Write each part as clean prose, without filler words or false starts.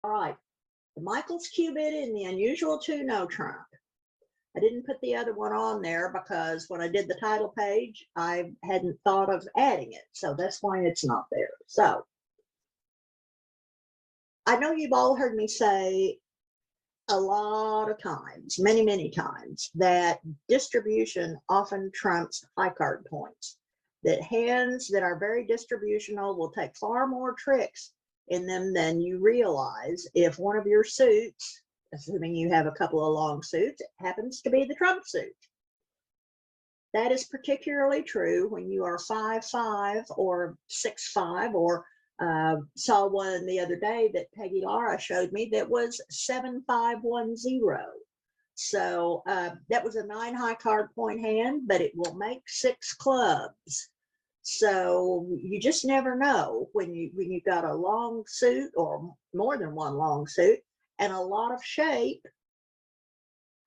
All right, the Michael's Q bid and the unusual 2-no trump. I didn't put the other one on there because when I did the title page, I hadn't thought of adding it. So that's why it's not there. So I know you've all heard me say a lot of times, many, many times, that distribution often trumps high card points. That hands that are very distributional will take far more tricks in them than you realize if one of your suits, assuming you have a couple of long suits, happens to be the trump suit. That is particularly true when you are 5-5 or 6-5, or saw one the other day that Peggy Lara showed me that was 7-5-1-0. So that was a 9 high card point hand, but it will make 6 clubs. So you just never know when you've got a long suit or more than one long suit and a lot of shape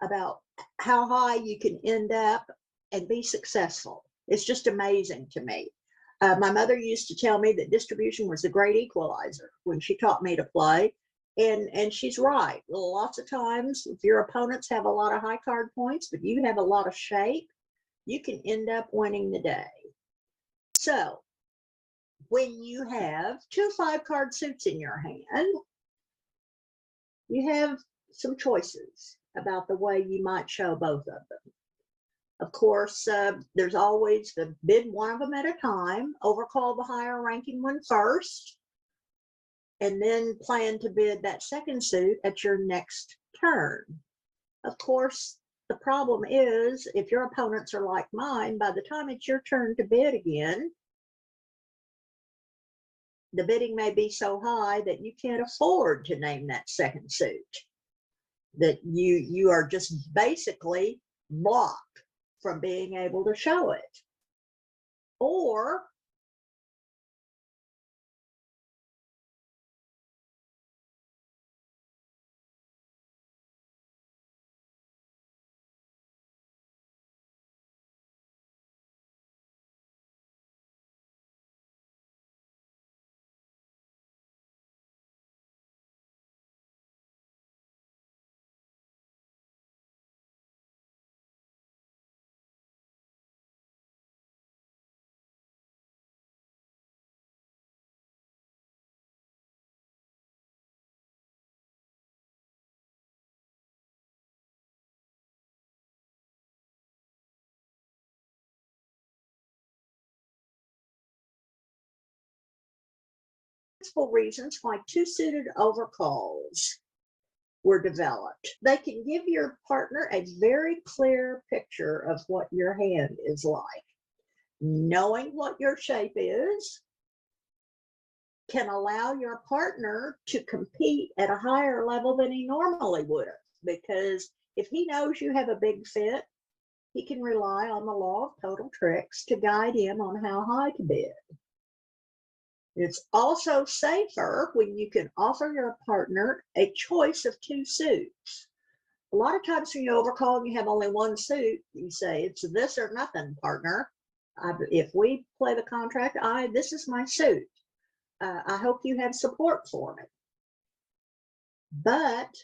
about how high you can end up and be successful. It's just amazing to me. My mother used to tell me that distribution was a great equalizer when she taught me to play. And she's right. Lots of times, if your opponents have a lot of high card points, but you have a lot of shape, you can end up winning the day. So when you have 2 5-card suits in your hand, you have some choices about the way you might show both of them. Of course, there's always the bid one of them at a time, overcall the higher ranking one first, and then plan to bid that second suit at your next turn. Of course, the problem is if your opponents are like mine, by the time it's your turn to bid again, the bidding may be so high that you can't afford to name that second suit, that you are just basically blocked from being able to show it. Or reasons why 2-suited overcalls were developed. They can give your partner a very clear picture of what your hand is like. Knowing what your shape is can allow your partner to compete at a higher level than he normally would have, because if he knows you have a big fit, he can rely on the law of total tricks to guide him on how high to bid. It's also safer when you can offer your partner a choice of 2 suits. A lot of times when you overcall and you have only one suit, you say, it's this or nothing, partner. If we play the contract, this is my suit. I hope you have support for me. But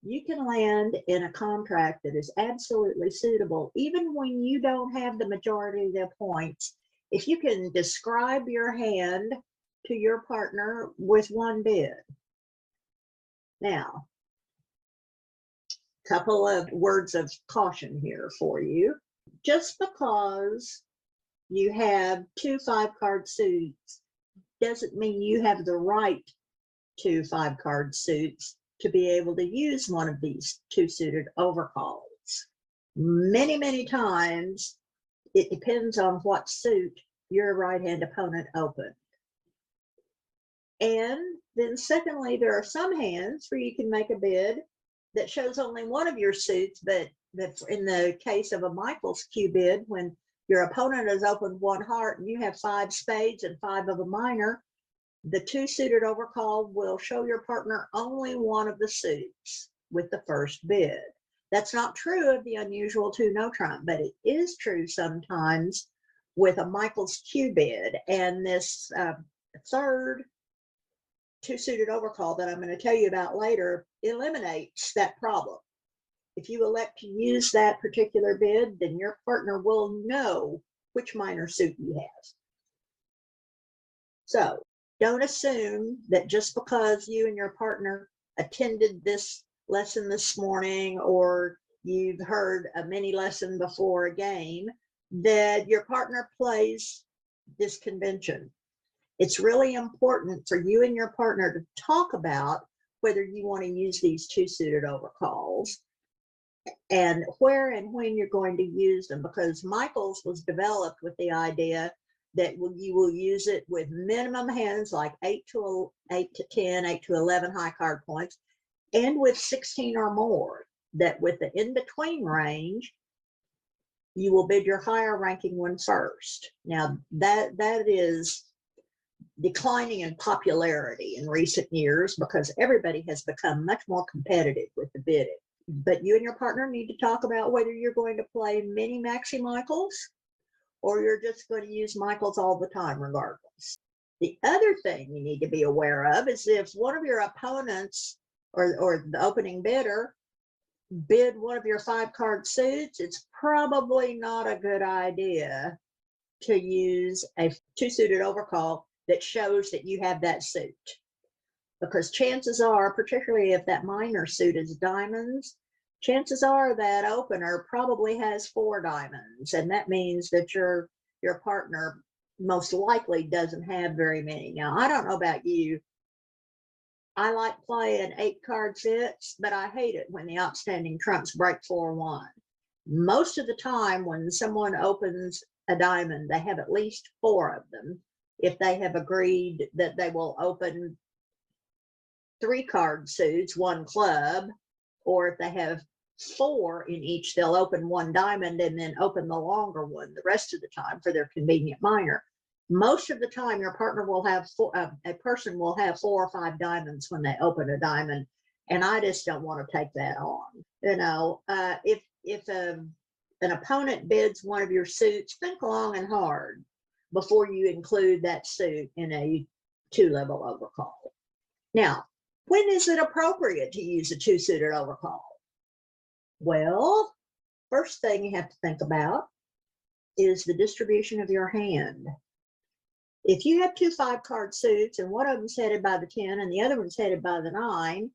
you can land in a contract that is absolutely suitable, even when you don't have the majority of the points, if you can describe your hand to your partner with one bid. Now, a couple of words of caution here for you. Just because you have 2 5-card suits doesn't mean you have the right 2 5-card suits to be able to use one of these 2-suited overcalls. Many, many times, it depends on what suit your right-hand opponent opened. And then secondly, there are some hands where you can make a bid that shows only one of your suits, but in the case of a Michael's Q bid, when your opponent has opened 1 heart and you have 5 spades and 5 of a minor, the 2-suited overcall will show your partner only one of the suits with the first bid. That's not true of the unusual 2-no trump, but it is true sometimes with a Michael's Q bid. And this third two suited overcall that I'm going to tell you about later eliminates that problem. If you elect to use that particular bid, then your partner will know which minor suit you have. So don't assume that just because you and your partner attended this lesson this morning, or you've heard a mini lesson before a game, that your partner plays this convention. It's really important for you and your partner to talk about whether you want to use these two suited overcalls and where and when you're going to use them, because Michael's was developed with the idea that you will use it with minimum hands like 8 to 10, 8 to 11 high card points, and with 16 or more, that with the in-between range, you will bid your higher ranking one first. Now that is declining in popularity in recent years because everybody has become much more competitive with the bidding. But you and your partner need to talk about whether you're going to play mini maxi Michaels or you're just going to use Michaels all the time regardless. The other thing you need to be aware of is if one of your opponents or the opening bidder bid one of your 5-card suits, it's probably not a good idea to use a two-suited overcall that shows that you have that suit. Because chances are, particularly if that minor suit is diamonds, chances are that opener probably has 4 diamonds, and that means that your partner most likely doesn't have very many. Now, I don't know about you. I like playing 8-card sets, but I hate it when the outstanding trumps break 4-1. Most of the time when someone opens a diamond, they have at least 4 of them. If they have agreed that they will open 3-card suits, 1 club, or if they have 4 in each, they'll open 1 diamond and then open the longer one the rest of the time for their convenient minor. Most of the time, your partner will have a person will have 4 or 5 diamonds when they open a diamond, and I just don't want to take that on. You know, if an opponent bids one of your suits, think long and hard before you include that suit in a 2-level overcall. Now, when is it appropriate to use a 2-suited overcall? Well, first thing you have to think about is the distribution of your hand. If you have 2 5-card suits and one of them's headed by the 10 and the other one's headed by the 9,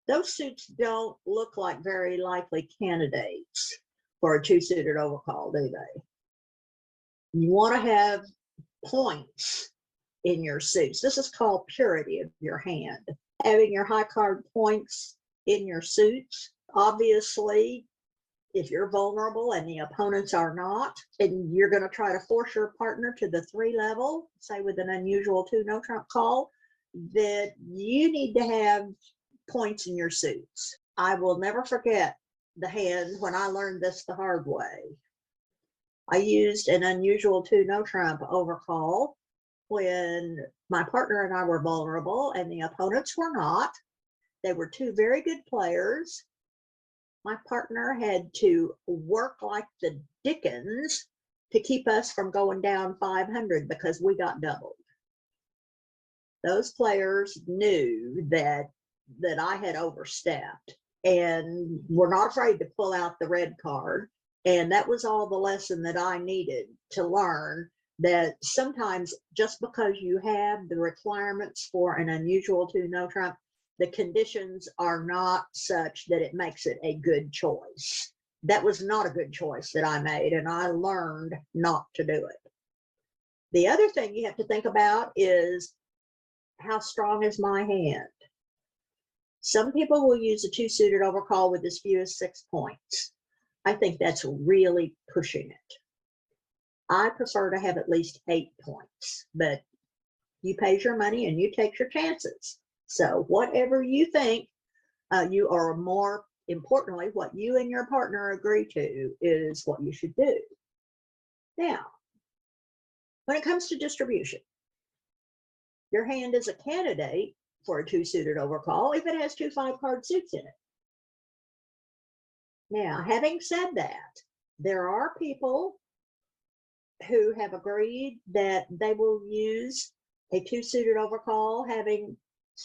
those suits don't look like very likely candidates for a 2-suited overcall, do they? You want to have points in your suits. This is called purity of your hand. Having your high card points in your suits, obviously, if you're vulnerable and the opponents are not, and you're going to try to force your partner to the 3 level, say with an unusual 2 no trump call, that you need to have points in your suits. I will never forget the hand when I learned this the hard way. I used an unusual 2 no trump overcall when my partner and I were vulnerable and the opponents were not. They were 2 very good players. My partner had to work like the dickens to keep us from going down 500 because we got doubled. Those players knew that I had overstepped and were not afraid to pull out the red card. And that was all the lesson that I needed to learn, that sometimes just because you have the requirements for an unusual 2 no trump, the conditions are not such that it makes it a good choice. That was not a good choice that I made, and I learned not to do it. The other thing you have to think about is, how strong is my hand? Some people will use a 2-suited overcall with as few as 6 points. I think that's really pushing it. I prefer to have at least 8 points, but you pay your money and you take your chances. So whatever you think, you are, more importantly, what you and your partner agree to is what you should do. Now, when it comes to distribution, your hand is a candidate for a 2-suited overcall if it has 2 5-card suits in it. Now, having said that, there are people who have agreed that they will use a 2-suited overcall having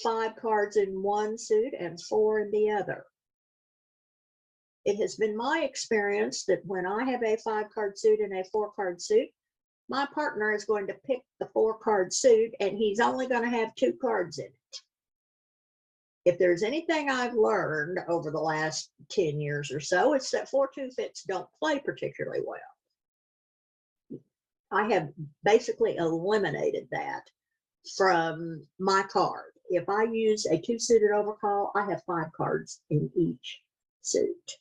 5 cards in one suit and 4 in the other. It has been my experience that when I have a 5-card suit and a 4-card suit, my partner is going to pick the 4-card suit and he's only going to have 2 cards in it. If there's anything I've learned over the last 10 years or so, it's that 4-2 fits don't play particularly well. I have basically eliminated that from my card. If I use a 2-suited overcall, I have 5 cards in each suit.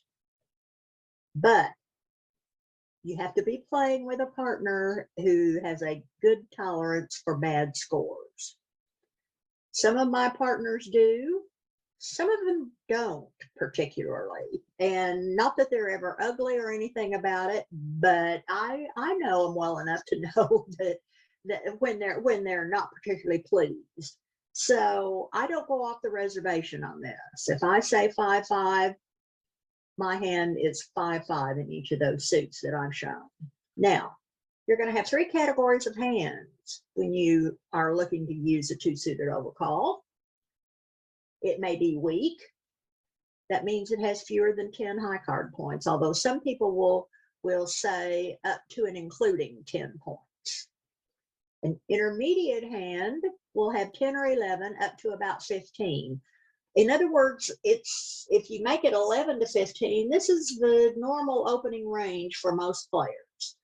But you have to be playing with a partner who has a good tolerance for bad scores. Some of my partners do, some of them don't particularly. And not that they're ever ugly or anything about it, but I know them well enough to know that when they're not particularly pleased. So I don't go off the reservation on this. If I say 5-5, my hand is 5-5 in each of those suits that I've shown. Now, you're going to have 3 categories of hands when you are looking to use a 2-suited overcall. It may be weak. That means it has fewer than 10 high card points, although some people will say up to and including 10 points. An intermediate hand will have 10 or 11 up to about 15. In other words, if you make it 11 to 15, this is the normal opening range for most players.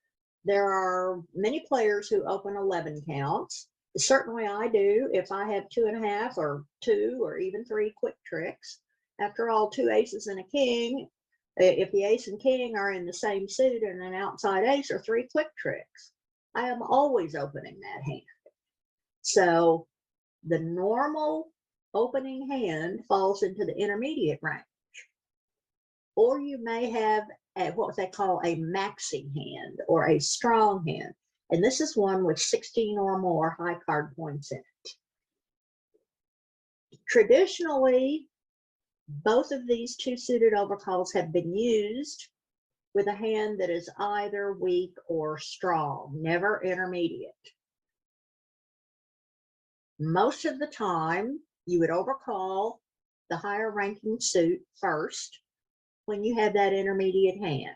There are many players who open 11 counts. Certainly I do if I have 2.5 or 2 or even 3 quick tricks. After all, 2 aces and a king, if the ace and king are in the same suit and an outside ace, or 3 quick tricks, I am always opening that hand. So the normal opening hand falls into the intermediate range. Or you may have what they call a maxing hand or a strong hand. And this is one with 16 or more high card points in it. Traditionally, both of these 2-suited overcalls have been used with a hand that is either weak or strong, never intermediate. Most of the time, you would overcall the higher ranking suit first when you have that intermediate hand.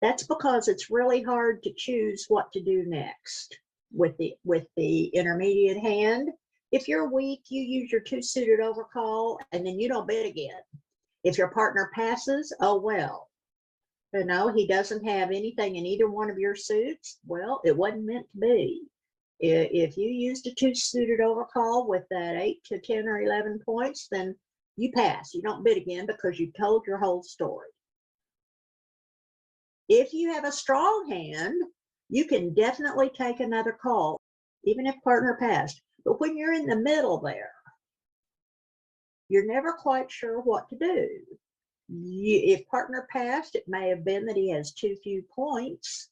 That's because it's really hard to choose what to do next with the intermediate hand. If you're weak, you use your 2-suited overcall and then you don't bid again. If your partner passes, oh well. You know, he doesn't have anything in either one of your suits, well, it wasn't meant to be. If you used a 2-suited overcall with that 8 to 10 or 11 points, then you pass. You don't bid again because you told your whole story. If you have a strong hand, you can definitely take another call, even if partner passed. But when you're in the middle there, you're never quite sure what to do. If partner passed, it may have been that he has too few points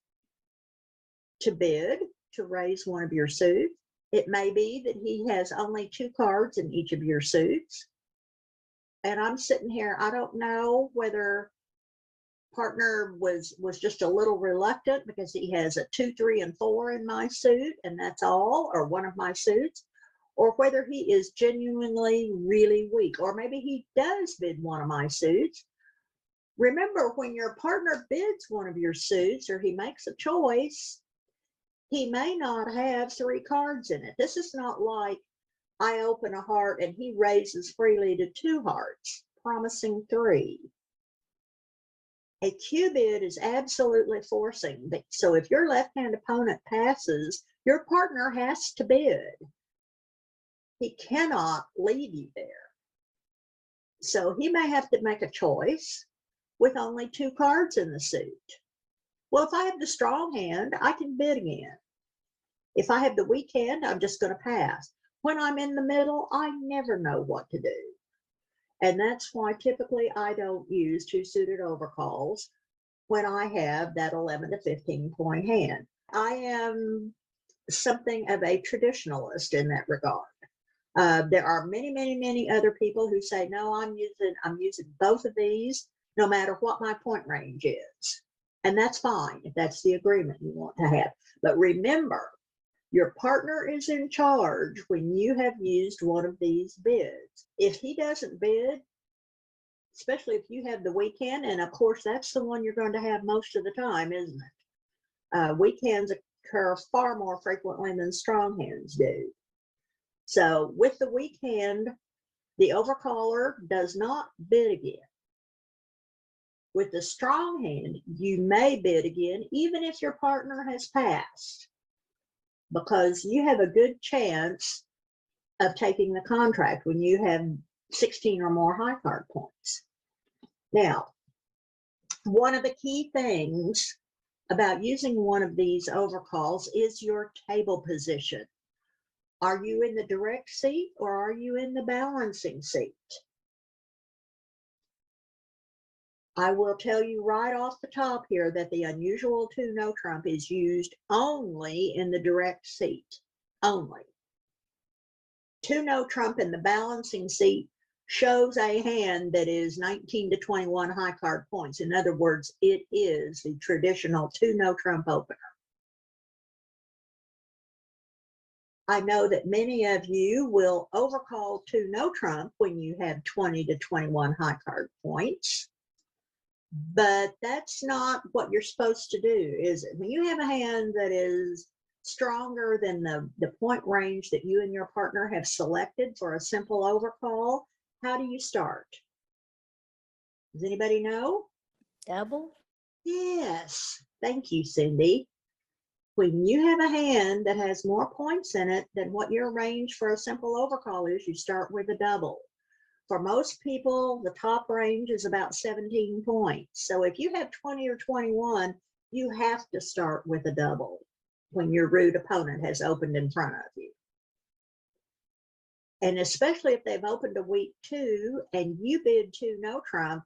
to bid to raise one of your suits. It may be that he has only 2 cards in each of your suits. And I'm sitting here, I don't know whether partner was just a little reluctant because he has a 2, 3, and 4 in my suit, and that's all, or one of my suits, or whether he is genuinely really weak, or maybe he does bid one of my suits. Remember, when your partner bids one of your suits or he makes a choice, he may not have 3 cards in it. This is not like I open a heart and he raises freely to 2 hearts, promising 3. A Q bid is absolutely forcing. So if your left-hand opponent passes, your partner has to bid. He cannot leave you there. So he may have to make a choice with only 2 cards in the suit. Well, if I have the strong hand, I can bid again. If I have the weak hand, I'm just going to pass. When I'm in the middle, I never know what to do. And that's why typically I don't use 2-suited overcalls when I have that 11 to 15 point hand. I am something of a traditionalist in that regard. There are many, many, many other people who say, no, I'm using both of these no matter what my point range is. And that's fine if that's the agreement you want to have. But remember, Your partner is in charge when you have used one of these bids. If he doesn't bid, especially if you have the weak hand, and of course that's the one you're going to have most of the time, isn't it? Weak hands occur far more frequently than strong hands do. So with the weak hand, the overcaller does not bid again. With the strong hand, you may bid again, even if your partner has passed, because you have a good chance of taking the contract when you have 16 or more high card points. Now, one of the key things about using one of these overcalls is your table position. Are you in the direct seat or are you in the balancing seat? I will tell you right off the top here that the unusual 2 no trump is used only in the direct seat, only. 2 no trump in the balancing seat shows a hand that is 19 to 21 high card points. In other words, it is the traditional 2 no trump opener. I know that many of you will overcall 2 no trump when you have 20 to 21 high card points, but that's not what you're supposed to do, is it? When you have a hand that is stronger than the point range that you and your partner have selected for a simple overcall, how do you start? Does anybody know? Double? Yes, thank you, Cindy. When you have a hand that has more points in it than what your range for a simple overcall is, you start with a double. For most people, the top range is about 17 points. So if you have 20 or 21, you have to start with a double when your rude opponent has opened in front of you. And especially if they've opened a weak 2 and you bid 2 no trump,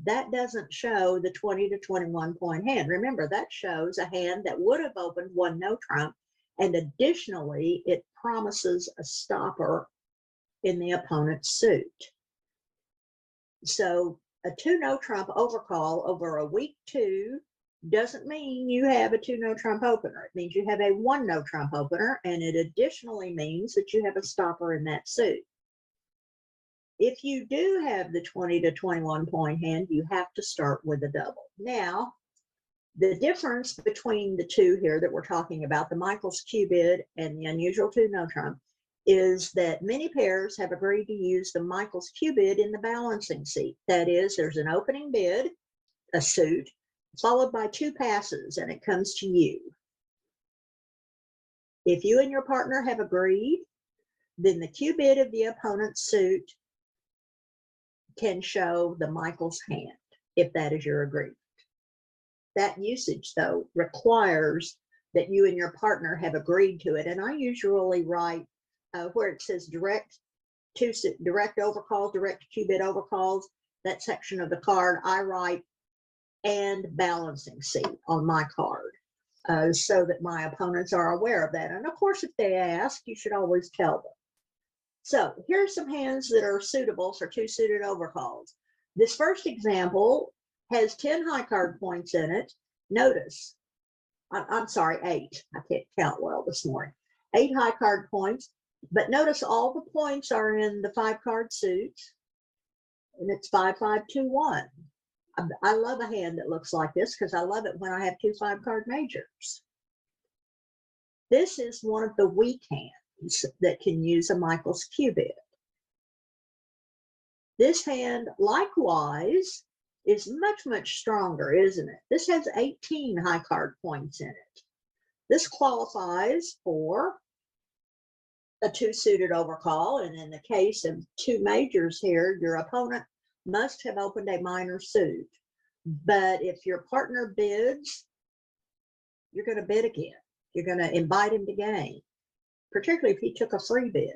that doesn't show the 20 to 21 point hand. Remember, that shows a hand that would have opened 1 no trump, and additionally, it promises a stopper in the opponent's suit. So a 2 no trump overcall over a weak 2 doesn't mean you have a 2 no trump opener. It means you have a 1 no trump opener, and it additionally means that you have a stopper in that suit. If you do have the 20 to 21 point hand, you have to start with a double. Now, the difference between the two here that we're talking about, the Michael's Q bid and the unusual 2 no trump, is that many pairs have agreed to use the Michael's Q bid in the balancing seat. That is, there's an opening bid, a suit, followed by 2 passes, and it comes to you. If you and your partner have agreed, then the Q bid of the opponent's suit can show the Michael's hand, if that is your agreement. That usage, though, requires that you and your partner have agreed to it. And I usually write where it says direct overcalls, direct Q bid overcalls, that section of the card, I write and balancing seat on my card so that my opponents are aware of that. And of course, if they ask, you should always tell them. So here's some hands that are suitable for 2 suited overcalls. This first example has 10 high card points in it. Notice, I'm sorry, 8. I can't count well this morning. 8 high card points, but notice all the points are in the 5 card suit, and it's 5, 5, 2, 1. I love a hand that looks like this because I love it when I have 2 5 card majors. This is one of the weak hands that can use a Michael's Q bid. This hand, likewise, is much, much stronger, isn't it? This has 18 high card points in it. This qualifies for a 2 suited overcall, and in the case of 2 majors here, your opponent must have opened a minor suit. But if your partner bids, you're going to bid again. You're going to invite him to game, particularly if he took a free bid.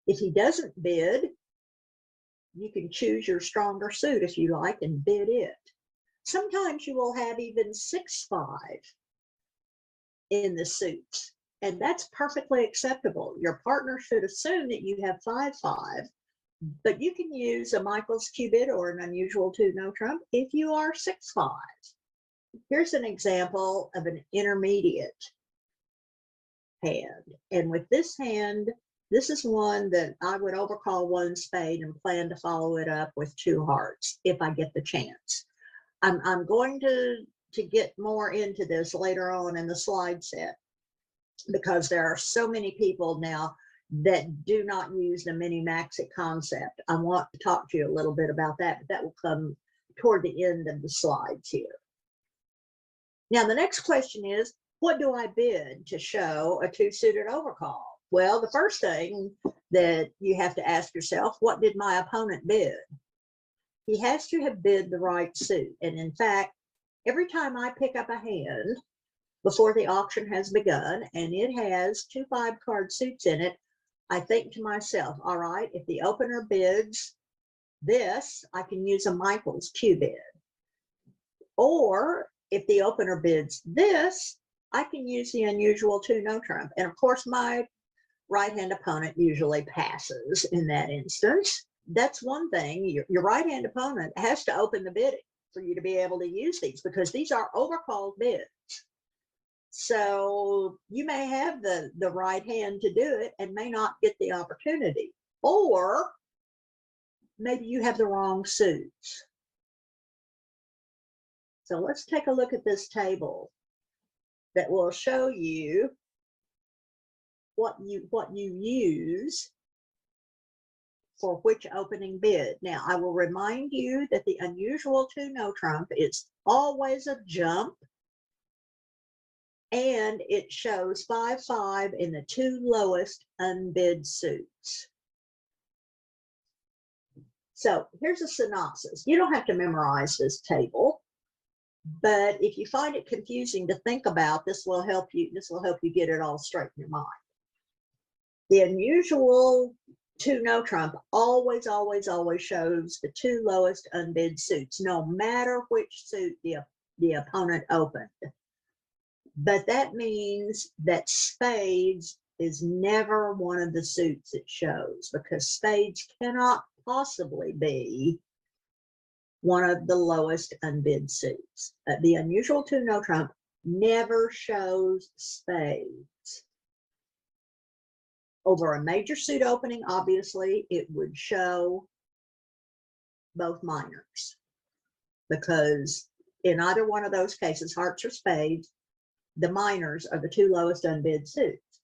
If he doesn't bid, you can choose your stronger suit if you like and bid it. Sometimes you will have even 6 5 in the suit, and that's perfectly acceptable. Your partner should assume that you have 5 5, but you can use a Michael's Q bid or an unusual 2 no trump if you are 6 5. Here's an example of an intermediate hand. And with this hand, this is one that I would overcall one spade and plan to follow it up with 2 hearts if I get the chance. I'm going to get more into this later on in the slide set, because there are so many people now that do not use the mini-maxit concept. I want to talk to you a little bit about that, but that will come toward the end of the slides here. Now, the next question is, what do I bid to show a 2-suited overcall? Well, the first thing that you have to ask yourself, what did my opponent bid? He has to have bid the right suit. And in fact, every time I pick up a hand before the auction has begun and it has 2 5-card suits in it, I think to myself, all right, if the opener bids this, I can use a Michael's Q bid. Or if the opener bids this, I can use the unusual 2 no trump. And of course, my right-hand opponent usually passes in that instance. That's one thing. Your right-hand opponent has to open the bidding for you to be able to use these, because these are overcalled bids. So you may have the right hand to do it and may not get the opportunity. Or maybe you have the wrong suits. So let's take a look at this table that will show you what you use for which opening bid. Now, I will remind you that the unusual 2 no trump is always a jump, and it shows 5-5 in the 2 lowest unbid suits. So here's a synopsis. You don't have to memorize this table, but if you find it confusing to think about, this will help you get it all straight in your mind. The unusual 2 no trump always shows the 2 lowest unbid suits, no matter which suit the opponent opened. But that means that spades is never one of the suits it shows, because spades cannot possibly be one of the lowest unbid suits. The unusual 2 no trump never shows spades. Over a major suit opening, obviously, it would show both minors, because in either one of those cases, hearts or spades, the minors are the 2 lowest unbid suits.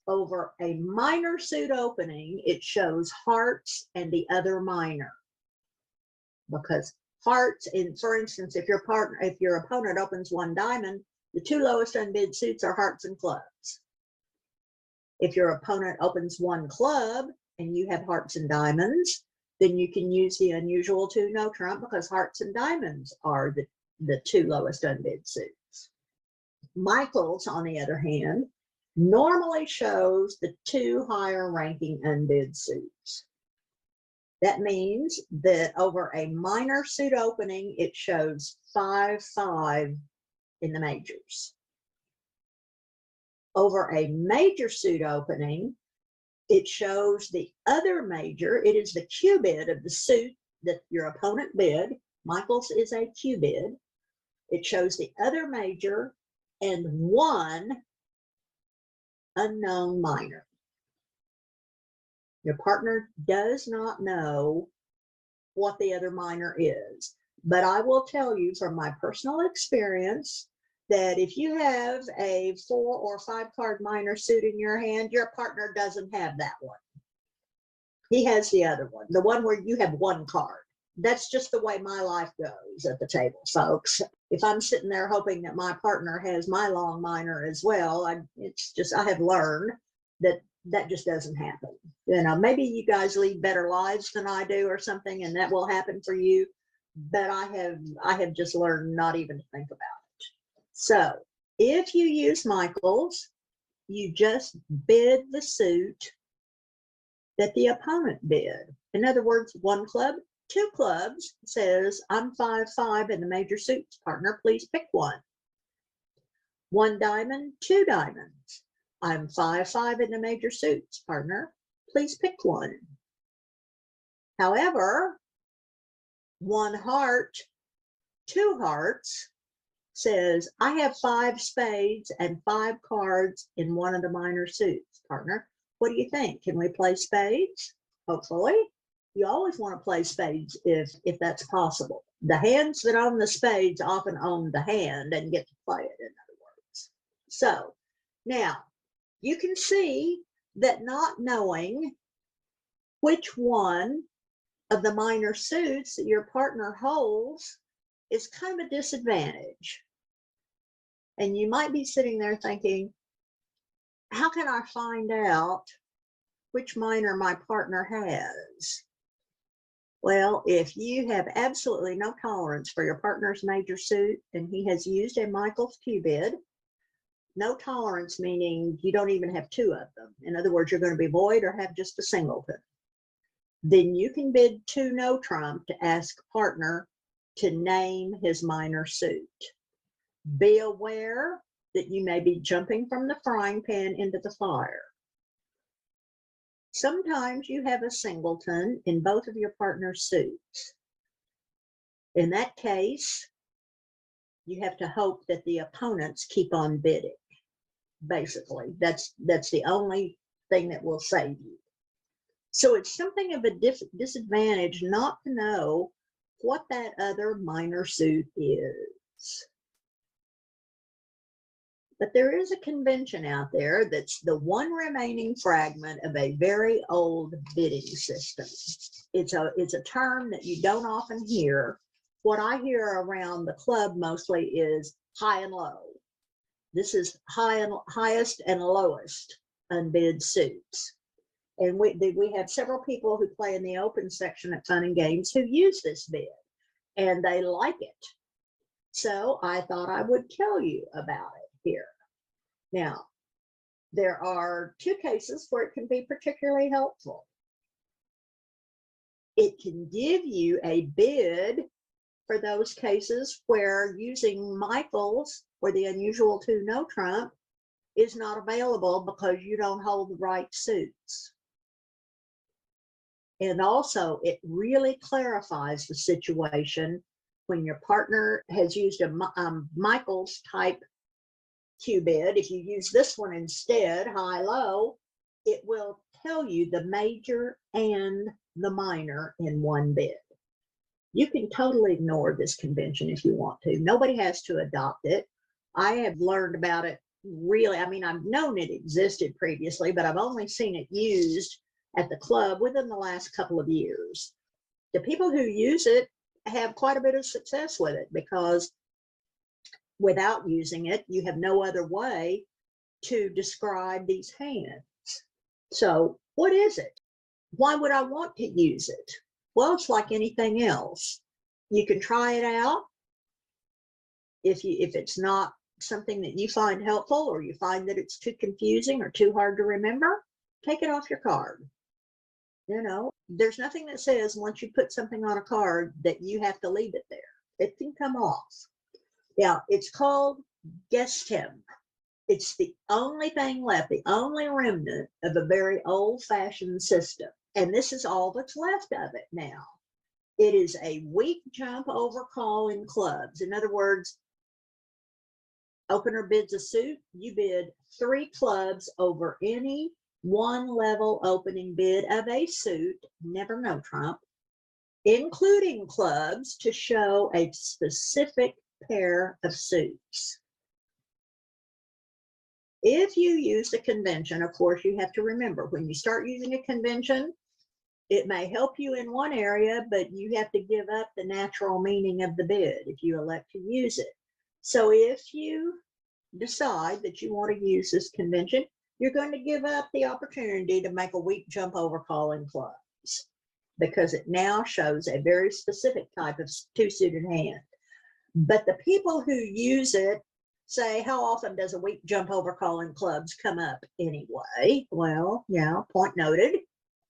Over a minor suit opening, it shows hearts and the other minor, because hearts, for instance, if your opponent opens 1 diamond, the 2 lowest unbid suits are hearts and clubs. If your opponent opens 1 club and you have hearts and diamonds, then you can use the unusual 2 no trump, because hearts and diamonds are the 2 lowest unbid suits. Michael's, on the other hand, normally shows the 2 higher ranking unbid suits. That means that over a minor suit opening, it shows 5-5 in the majors. Over a major suit opening, it shows the other major. It is the Q bid of the suit that your opponent bid. Michael's is a Q bid. It shows the other major and 1 unknown minor. Your partner does not know what the other minor is, but I will tell you from my personal experience that if you have a 4 or 5-card minor suit in your hand, your partner doesn't have that one. He has the other one, the one where you have 1 card. That's just the way my life goes at the table, folks. If I'm sitting there hoping that my partner has my long minor as well, I have learned that just doesn't happen. You know, maybe you guys lead better lives than I do or something, and that will happen for you. But I have just learned not even to think about it. So if you use Michael's, you just bid the suit that the opponent bid. In other words, 1 club, 2 clubs says, I'm 5-5 in the major suits, partner, please pick one. 1 diamond, 2 diamonds. I'm 5-5 in the major suits, partner, please pick one. However, 1 heart, 2 hearts says, I have 5 spades and 5 cards in one of the minor suits, partner. What do you think? Can we play spades? Hopefully. You always want to play spades if that's possible. The hands that own the spades often own the hand and get to play it, in other words. So now you can see that not knowing which one of the minor suits that your partner holds is kind of a disadvantage. And you might be sitting there thinking, how can I find out which minor my partner has? Well, if you have absolutely no tolerance for your partner's major suit and he has used a Michael's Q-bid, no tolerance meaning you don't even have 2 of them. In other words, you're going to be void or have just a singleton. Then you can bid 2 no trump to ask partner to name his minor suit. Be aware that you may be jumping from the frying pan into the fire. Sometimes you have a singleton in both of your partner's suits. In that case, you have to hope that the opponents keep on bidding. Basically, that's the only thing that will save you. So it's something of a disadvantage not to know what that other minor suit is. But there is a convention out there that's the one remaining fragment of a very old bidding system. It's a term that you don't often hear. What I hear around the club mostly is high and low. This is highest and lowest unbid suits. And we have several people who play in the open section at Fun and Games who use this bid, and they like it. So I thought I would tell you about it here. Now, there are 2 cases where it can be particularly helpful. It can give you a bid for those cases where using Michael's or the unusual 2 no trump is not available because you don't hold the right suits. And also, it really clarifies the situation when your partner has used a Michael's type Q-bid. If you use this one instead, high-low, it will tell you the major and the minor in one bid. You can totally ignore this convention if you want to. Nobody has to adopt it. I have learned about it really, I mean, I've known it existed previously, but I've only seen it used at the club within the last couple of years. The people who use it have quite a bit of success with it because without using it, you have no other way to describe these hands. So what is it? Why would I want to use it? Well, it's like anything else. You can try it out. If it's not something that you find helpful or you find that it's too confusing or too hard to remember, take it off your card. You know, there's nothing that says once you put something on a card that you have to leave it there. It can come off. Now, it's called Ghesten. It's the only thing left, the only remnant of a very old-fashioned system. And this is all that's left of it now. It is a weak jump overcall in clubs. In other words, opener bids a suit, you bid 3 clubs over any one level opening bid of a suit, never no trump, including clubs to show a specific pair of suits. If you use a convention, of course, you have to remember when you start using a convention, it may help you in one area, but you have to give up the natural meaning of the bid if you elect to use it. So if you decide that you want to use this convention, you're going to give up the opportunity to make a weak jump overcall in clubs because it now shows a very specific type of 2-suited hand. But the people who use it say, how often does a weak jump overcall in clubs come up anyway? Well, yeah, point noted.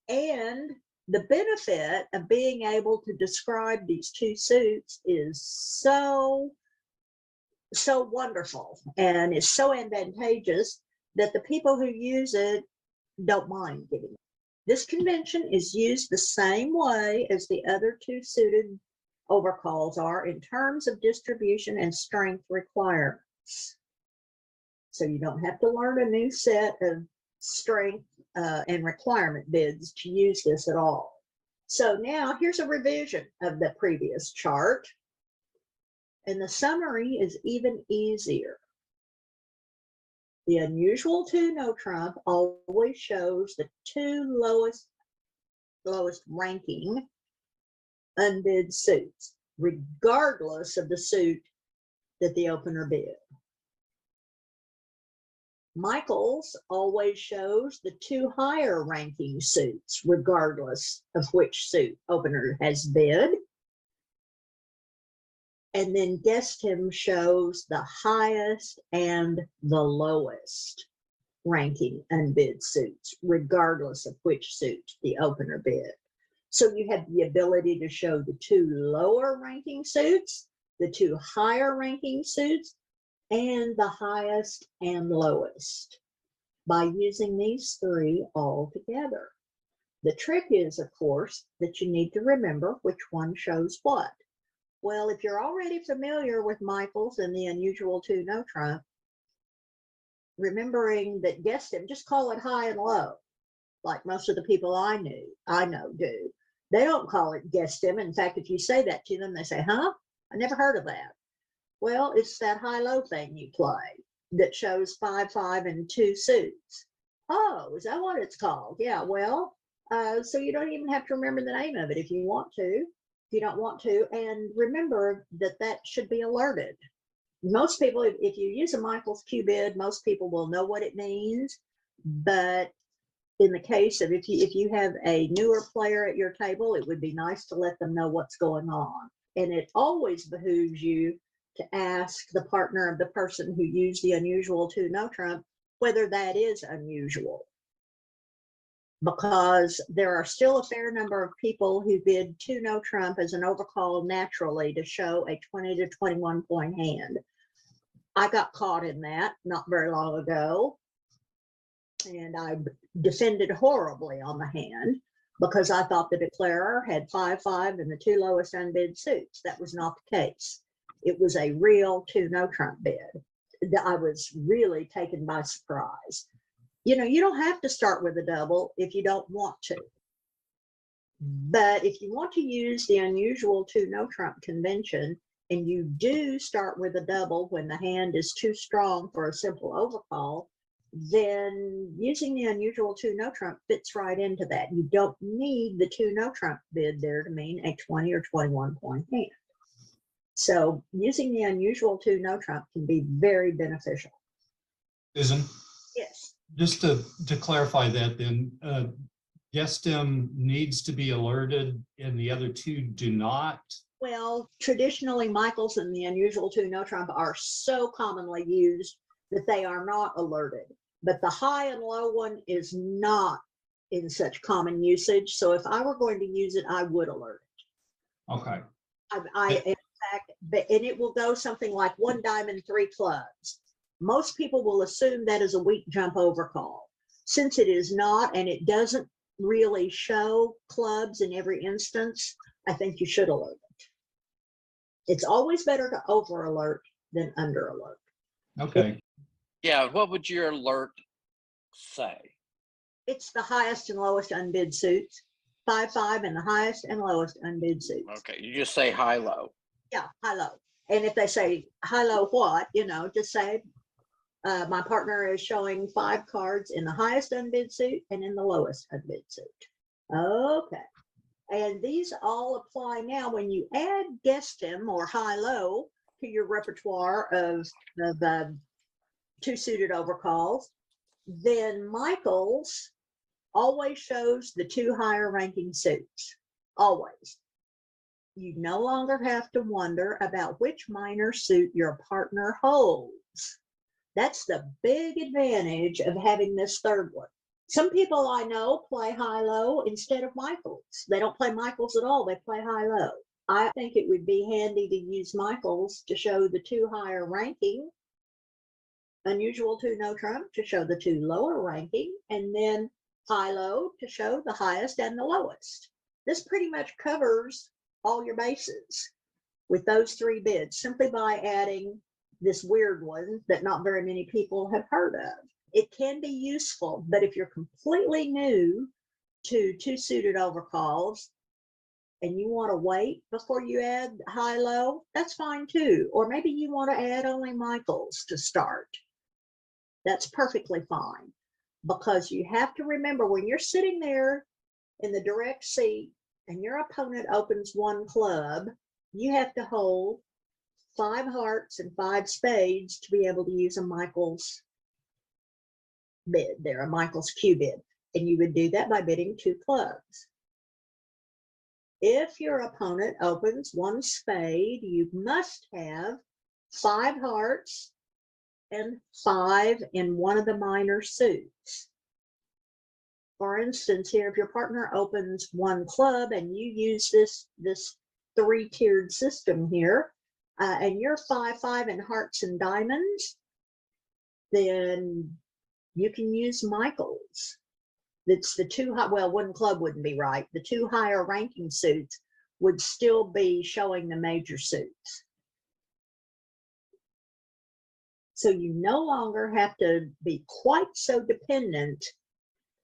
And the benefit of being able to describe these 2 suits is so wonderful and is so advantageous that the people who use it don't mind giving it. This convention is used the same way as the other 2-suited overcalls are in terms of distribution and strength requirements. So you don't have to learn a new set of strength and requirement bids to use this at all. So now here's a revision of the previous chart. And the summary is even easier. The unusual 2 no trump always shows the 2 lowest ranking unbid suits, regardless of the suit that the opener bid. Michael's always shows the 2 higher ranking suits, regardless of which suit opener has bid. And then Ghesten shows the highest and the lowest ranking unbid suits, regardless of which suit the opener bid. So you have the ability to show the 2 lower ranking suits, the 2 higher ranking suits, and the highest and lowest by using these 3 all together. The trick is, of course, that you need to remember which one shows what. Well, if you're already familiar with Michael's and the unusual 2 no trump, remembering that Ghesten, just call it high and low, like most of the people I know do. They don't call it Ghesten. In fact, if you say that to them, they say, huh? I never heard of that. Well, it's that high-low thing you play that shows 5, 5, and 2 suits. Oh, is that what it's called? Yeah, well, so you don't even have to remember the name of it if you want to. If you don't want to, and remember that that should be alerted. Most people, if you use a Michael's Q bid, most people will know what it means. But in the case of if you have a newer player at your table, it would be nice to let them know what's going on. And it always behooves you to ask the partner of the person who used the unusual 2 no trump whether that is unusual, because there are still a fair number of people who bid 2 no trump as an overcall naturally to show a 20 to 21 point hand. I got caught in that not very long ago, and I defended horribly on the hand because I thought the declarer had 5, 5 and the 2 lowest unbid suits. That was not the case. It was a real 2 no trump bid. I was really taken by surprise. You know, you don't have to start with a double if you don't want to. But if you want to use the unusual 2 no trump convention, and you do start with a double when the hand is too strong for a simple overcall, then using the unusual 2 no trump fits right into that. You don't need the 2 no trump bid there to mean a 20 or 21 point hand. So using the unusual 2 no trump can be very beneficial. Susan? Yes. Just to clarify that then, Ghesten needs to be alerted and the other 2 do not? Well, traditionally, Michael's and the unusual 2 no trump are so commonly used that they are not alerted. But the high and low one is not in such common usage. So if I were going to use it, I would alert it. Okay. In fact, and it will go something like 1 diamond, 3 clubs. Most people will assume that is a weak jump overcall. Since it is not, and it doesn't really show clubs in every instance, I think you should alert it. It's always better to over alert than under alert. Okay. Yeah, what would your alert say? It's the highest and lowest unbid suits. 5, 5, and the highest and lowest unbid suits. Okay, you just say high, low. Yeah, high, low. And if they say high, low, what, you know, just say my partner is showing 5 cards in the highest unbid suit and in the lowest unbid suit. Okay. And these all apply now when you add Ghesten or high, low to your repertoire of 2 suited overcalls. Then Michael's always shows the 2 higher ranking suits, always. You no longer have to wonder about which minor suit your partner holds. That's the big advantage of having this third one. Some people I know play high-low instead of Michael's. They don't play Michael's at all, they play high-low. I think it would be handy to use Michael's to show the 2 higher ranking, unusual 2 no trump to show the 2 lower ranking, and then high-low to show the highest and the lowest. This pretty much covers all your bases. with those three bids simply by adding this weird one that not very many people have heard of. It can be useful, but if you're completely new to two suited overcalls and you want to wait before you add high-low, that's fine too. Or maybe you want to add only Michaels to start. That's perfectly fine, because you have to remember when you're sitting there in the direct seat and your opponent opens one club, you have to hold 5 hearts and 5 spades to be able to use a Michaels bid there, a Michaels Q bid. And you would do that by bidding 2 clubs. If your opponent opens 1 spade, you must have 5 hearts and 5 in one of the minor suits. For instance, here, if your partner opens 1 club and you use this 3-tiered system here, and you're 5-5 in hearts and diamonds, then you can use Michaels. It's the 2 high, well, 1 club wouldn't be right. The 2 higher ranking suits would still be showing the major suits. So you no longer have to be quite so dependent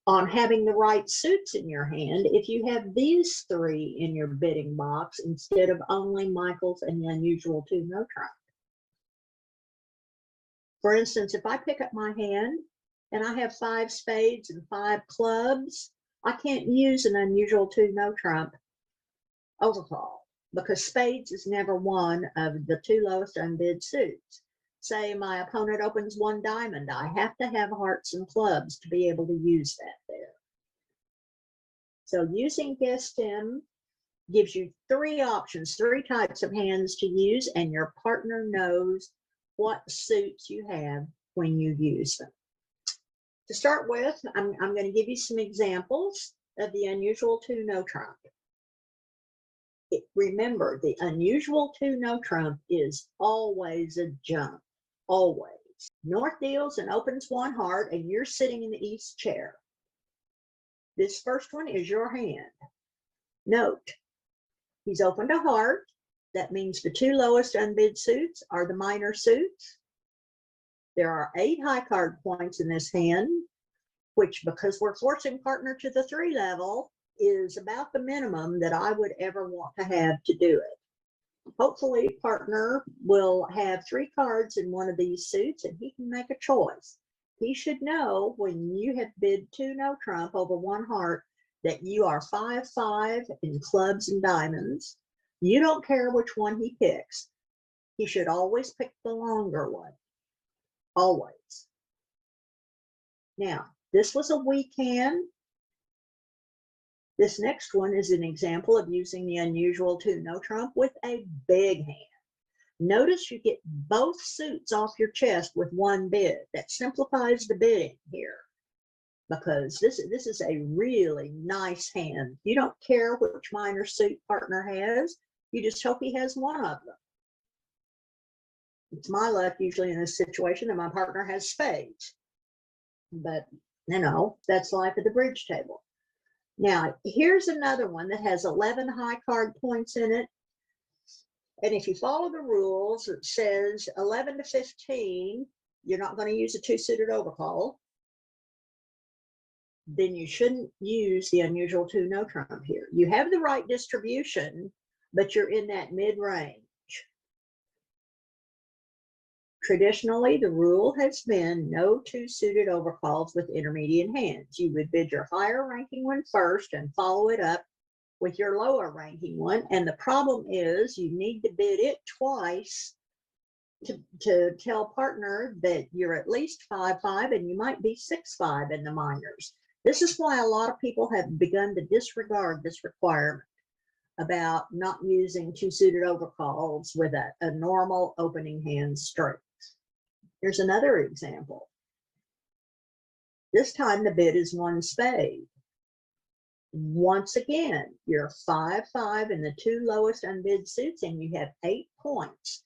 on having the right suits in your hand if you have these 3 in your bidding box instead of only Michaels and the unusual 2 no trump. For instance, if I pick up my hand and I have 5 spades and 5 clubs, I can't use an unusual 2 no trump overcall because spades is never one of the 2 lowest unbid suits. Say my opponent opens 1 diamond, I have to have hearts and clubs to be able to use that there. So using Ghesten gives you 3 options, 3 types of hands to use, and your partner knows what suits you have when you use them. To start with, I'm going to give you some examples of the unusual 2 no trump. Remember, the unusual 2 no trump is always a jump. Always. North deals and opens 1 heart, and you're sitting in the east chair. This first one is your hand. Note, he's opened a heart. That means the 2 lowest unbid suits are the minor suits. There are 8 high card points in this hand, which, because we're forcing partner to the 3 level, is about the minimum that I would ever want to have to do it. Hopefully, partner will have 3 cards in one of these suits and he can make a choice. He should know when you have bid 2 no trump over 1 heart that you are 5-5 in clubs and diamonds. You don't care which one he picks. He should always pick the longer one. Always. Now, this was a weak hand. This next one is an example of using the unusual 2 no trump with a big hand. Notice you get both suits off your chest with 1 bid. That simplifies the bidding here because this is a really nice hand. You don't care which minor suit partner has. You just hope he has one of them. It's my luck usually in this situation that my partner has spades. But, you know, that's life at the bridge table. Now, here's another one that has 11 high card points in it. And if you follow the rules, it says 11 to 15, you're not going to use a 2-suited overcall. Then you shouldn't use the unusual 2 no trump here. You have the right distribution, but you're in that mid-range. Traditionally, the rule has been no 2-suited overcalls with intermediate hands. You would bid your higher ranking one first and follow it up with your lower ranking one. And the problem is you need to bid it twice to tell partner that you're at least 5-5 and you might be 6-5 in the minors. This is why a lot of people have begun to disregard this requirement about not using 2-suited overcalls with a normal opening hand strength. Here's another example. This time the bid is 1 spade. Once again, you're 5-5 in the 2 lowest unbid suits and you have 8 points.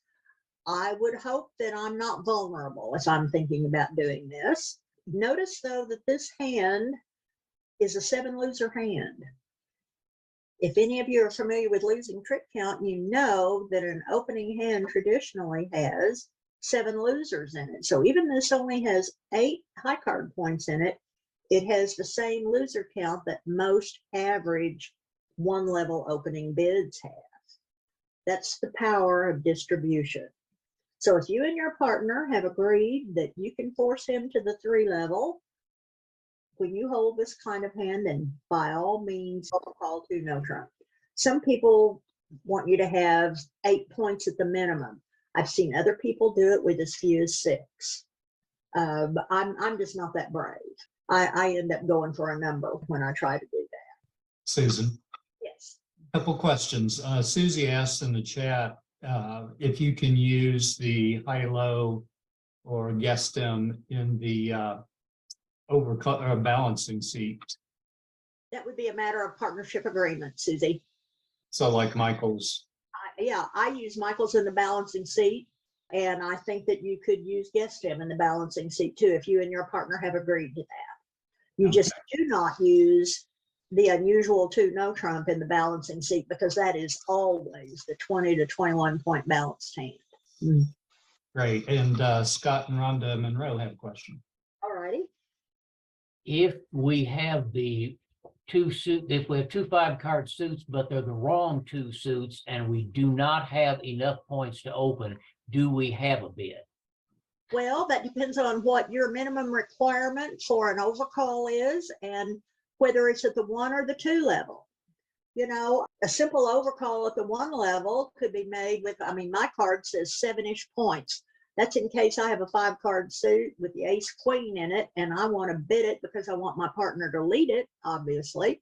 I would hope that I'm not vulnerable if I'm thinking about doing this. Notice though that this hand is a 7 loser hand. If any of you are familiar with losing trick count, you know that an opening hand traditionally has 7 losers in it. So even this only has 8 high card points in it, it has the same loser count that most average one level opening bids have. That's the power of distribution. So if you and your partner have agreed that you can force him to the 3 level, when you hold this kind of hand, then by all means, overcall 2 no trump. Some people want you to have 8 points at the minimum. I've seen other people do it with as few as 6. But I'm just not that brave. I end up going for a number when I try to do that. Susan, Yes. couple questions. Susie asked in the chat if you can use the high-low or Ghesten in the overcall or balancing seat. That would be a matter of partnership agreement, Susie. So like Michael's. Yeah, I use Michael's in the balancing seat, and I think that you could use Ghesten in the balancing seat too, if you and your partner have agreed to that. You just do not use the unusual 2 no trump in the balancing seat, because that is always the 20 to 21 point balanced hand. Great. And Scott and Rhonda Monroe have a question. All righty. If we have the 2 suit, if we have 2 5-card suits, but they're the wrong 2 suits, and we do not have enough points to open, do we have a bid? Well, that depends on what your minimum requirement for an overcall is, and whether it's at the 1 or the 2 level. You know, a simple overcall at the 1 level could be made with, I mean, my card says 7-ish points. That's in case I have a 5-card suit with the ace queen in it, and I want to bid it because I want my partner to lead it, obviously.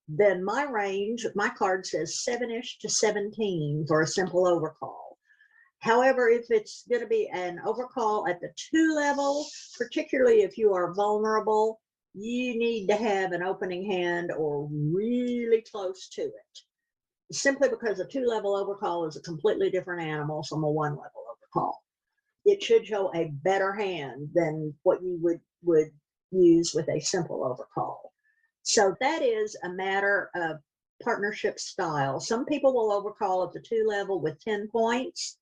Then my range, my card says 7-ish to 17 for a simple overcall. However, if it's going to be an overcall at the 2 level, particularly if you are vulnerable, you need to have an opening hand or really close to it. Simply because a 2 level overcall is a completely different animal from a 1 level overcall. It should show a better hand than what you would use with a simple overcall. So that is a matter of partnership style. Some people will overcall at the 2 level with 10 points,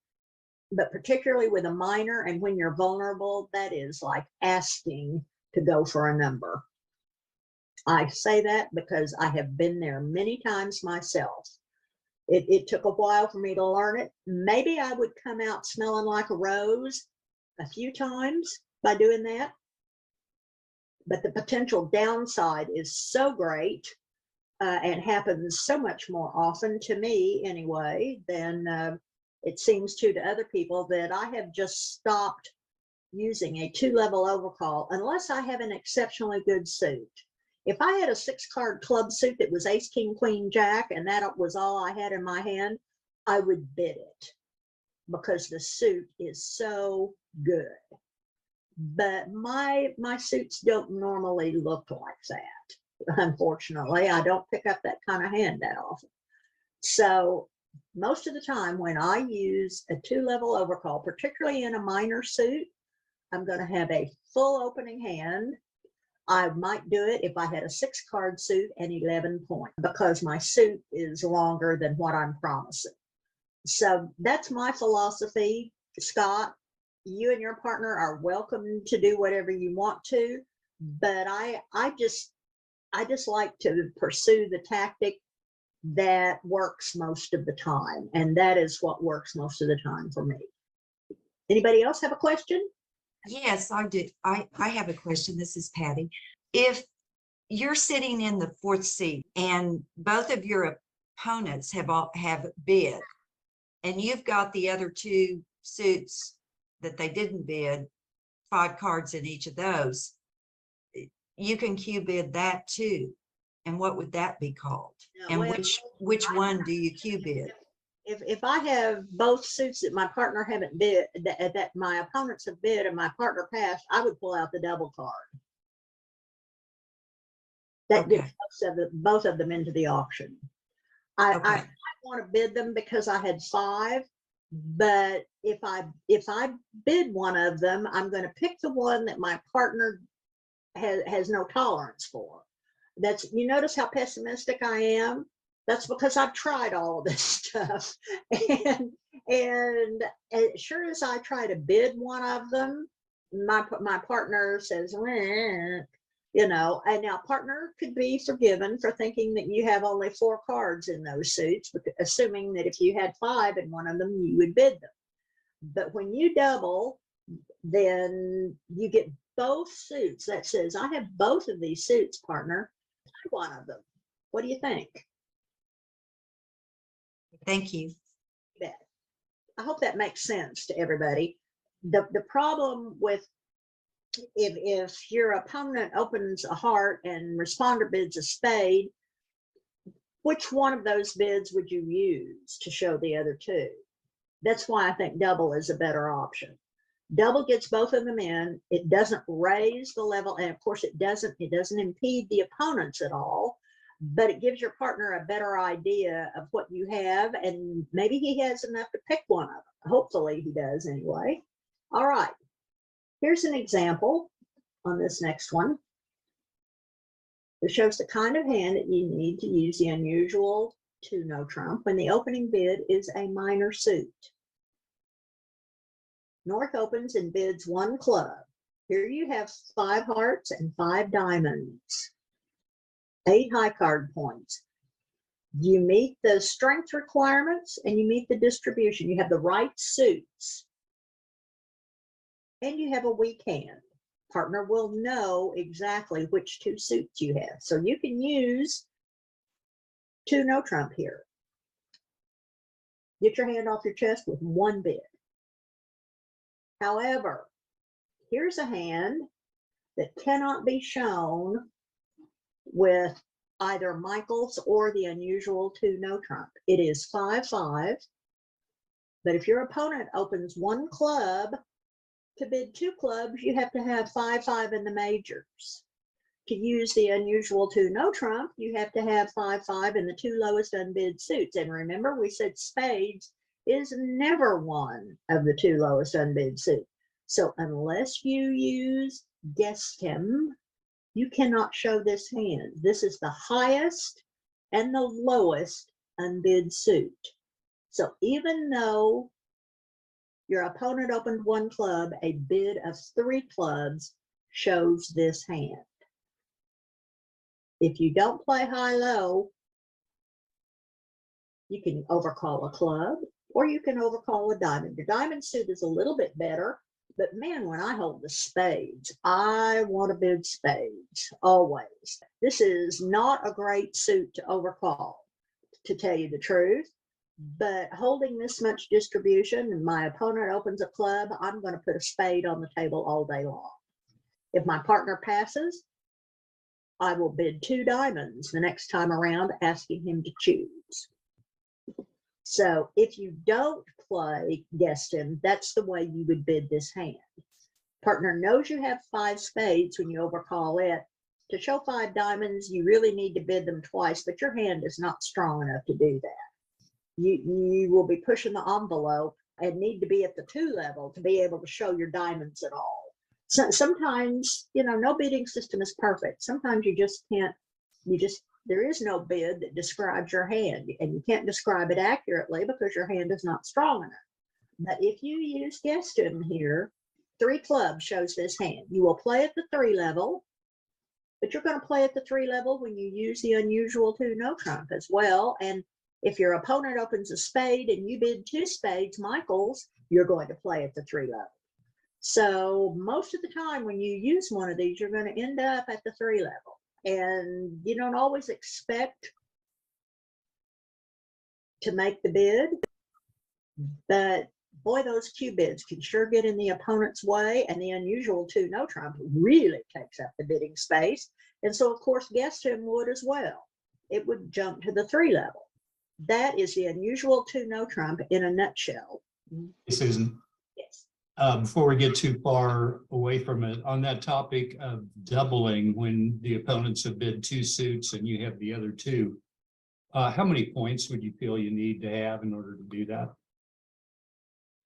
but particularly with a minor and when you're vulnerable, that is like asking to go for a number. I say that because I have been there many times myself. It took a while for me to learn it. Maybe I would come out smelling like a rose a few times by doing that. But the potential downside is so great and happens so much more often, to me anyway, than it seems to other people, that I have just stopped using a 2 level overcall unless I have an exceptionally good suit. If I had a 6-card club suit that was ace, king, queen, jack, and that was all I had in my hand, I would bid it because the suit is so good. But my suits don't normally look like that. Unfortunately, I don't pick up that kind of hand that often. So most of the time when I use a 2 level overcall, particularly in a minor suit, I'm going to have a full opening hand. I might do it if I had a 6-card suit and 11 points because my suit is longer than what I'm promising. So that's my philosophy. Scott, you and your partner are welcome to do whatever you want to, but I just like to pursue the tactic that works most of the time, and that is what works most of the time for me. Anybody else have a question? Yes, I do. I have a question. This is Patty. If you're sitting in the 4th seat and both of your opponents have bid, and you've got the other 2 suits that they didn't bid, 5 cards in each of those, you can Q bid that too. And what would that be called? And Well, which one do you Q bid? If I have both suits that my partner haven't bid, that my opponents have bid and my partner passed, I would pull out the double card. That Okay. gets both of them into the auction. I want to bid them because I had 5, but if I bid one of them, I'm going to pick the one that my partner has no tolerance for. You notice how pessimistic I am? That's because I've tried all of this stuff. And as sure as I try to bid one of them, my partner says, "Meh," you know, and now partner could be forgiven for thinking that you have only 4 cards in those suits, assuming that if you had 5 in one of them, you would bid them. But when you double, then you get both suits. That says, I have both of these suits, partner. One of them. What do you think? Thank you. I hope that makes sense to everybody. The problem with if your opponent opens a heart and responder bids a spade, which one of those bids would you use to show the other 2? That's why I think double is a better option. Double gets both of them in. It doesn't raise the level, and of course it doesn't impede the opponents at all, but it gives your partner a better idea of what you have, and maybe he has enough to pick one of them. Hopefully he does anyway. All right, here's an example on this next one. It shows the kind of hand that you need to use the unusual 2 no trump when the opening bid is a minor suit. North opens and bids 1 club. Here you have 5 hearts and 5 diamonds, 8 high card points. You meet the strength requirements and you meet the distribution. You have the right suits and you have a weak hand. Partner will know exactly which 2 suits you have. So you can use 2 no trump here. Get your hand off your chest with 1 bid. However, here's a hand that cannot be shown with either Michael's or the unusual 2 no trump. It is 5-5, but if your opponent opens 1 club, to bid 2 clubs, you have to have 5-5 in the majors. To use the unusual 2 no trump, you have to have 5-5 in the 2 lowest unbid suits. And remember, we said spades is never one of the 2 lowest unbid suits. So unless you use Ghesten, you cannot show this hand. This is the highest and the lowest unbid suit. So even though your opponent opened 1 club, a bid of 3 clubs shows this hand. If you don't play high-low, you can overcall a club or you can overcall a diamond. Your diamond suit is a little bit better, but man, when I hold the spades, I want to bid spades, always. This is not a great suit to overcall, to tell you the truth, but holding this much distribution and my opponent opens a club, I'm going to put a spade on the table all day long. If my partner passes, I will bid 2 diamonds the next time around, asking him to choose. So if you don't play Ghesten, that's the way you would bid this hand. Partner knows you have 5 spades when you overcall it. To show 5 diamonds, you really need to bid them twice, but your hand is not strong enough to do that. You will be pushing the envelope and need to be at the 2 level to be able to show your diamonds at all. So sometimes, you know, no bidding system is perfect. Sometimes you just can't, there is no bid that describes your hand, and you can't describe it accurately because your hand is not strong enough. But if you use Ghesten here, 3 clubs shows this hand. You will play at the 3 level, but you're going to play at the 3 level when you use the unusual 2 no trump as well. And if your opponent opens a spade and you bid 2 spades, Michael's, you're going to play at the 3 level. So most of the time when you use one of these, you're going to end up at the 3 level. And you don't always expect to make the bid, but boy, those Q bids can sure get in the opponent's way, and the unusual 2 no trump really takes up the bidding space. And so of course Ghesten would as well. It would jump to the 3 level. That is the unusual 2 no trump in a nutshell. Hey, Susan. Yes. Before we get too far away from it, on that topic of doubling when the opponents have bid 2 suits and you have the other 2, how many points would you feel you need to have in order to do that?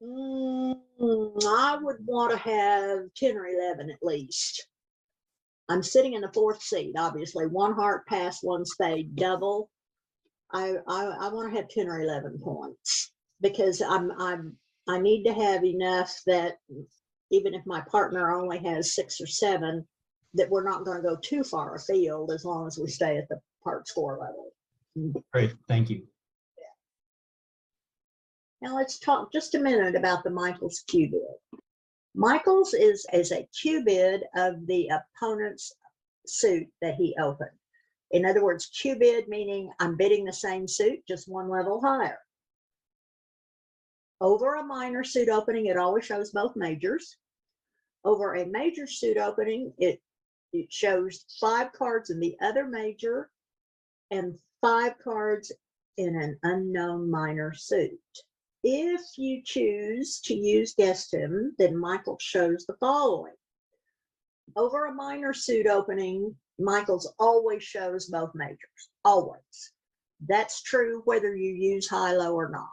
I would want to have 10 or 11 at least. I'm sitting in the 4th seat, obviously. 1 heart, pass, 1 spade, double. I want to have 10 or 11 points because I need to have enough that even if my partner only has 6 or 7, that we're not going to go too far afield as long as we stay at the part score level. Great, thank you. Now let's talk just a minute about the Michaels Q bid. Michaels is a Q bid of the opponent's suit that he opened. In other words, Q bid meaning I'm bidding the same suit, just one level higher. Over a minor suit opening, it always shows both majors. Over a major suit opening, it shows 5 cards in the other major and 5 cards in an unknown minor suit. If you choose to use Ghesten, then Michael shows the following. Over a minor suit opening, Michael's always shows both majors, always. That's true whether you use high-low or not.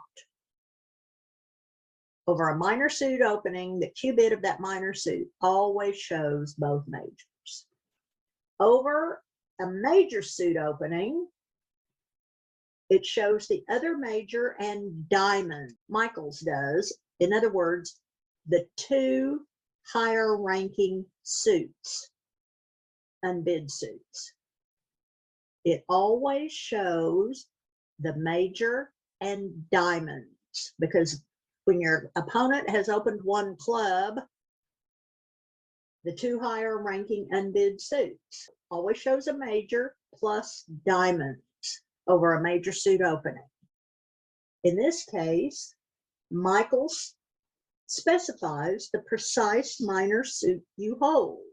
Over a minor suit opening, the Q bid of that minor suit always shows both majors. Over a major suit opening, it shows the other major and diamond. Michaels does. In other words, the 2 higher ranking suits, unbid suits. It always shows the major and diamonds because when your opponent has opened 1 club, the 2 higher ranking unbid suits always shows a major plus diamonds over a major suit opening. In this case, Michaels specifies the precise minor suit you hold.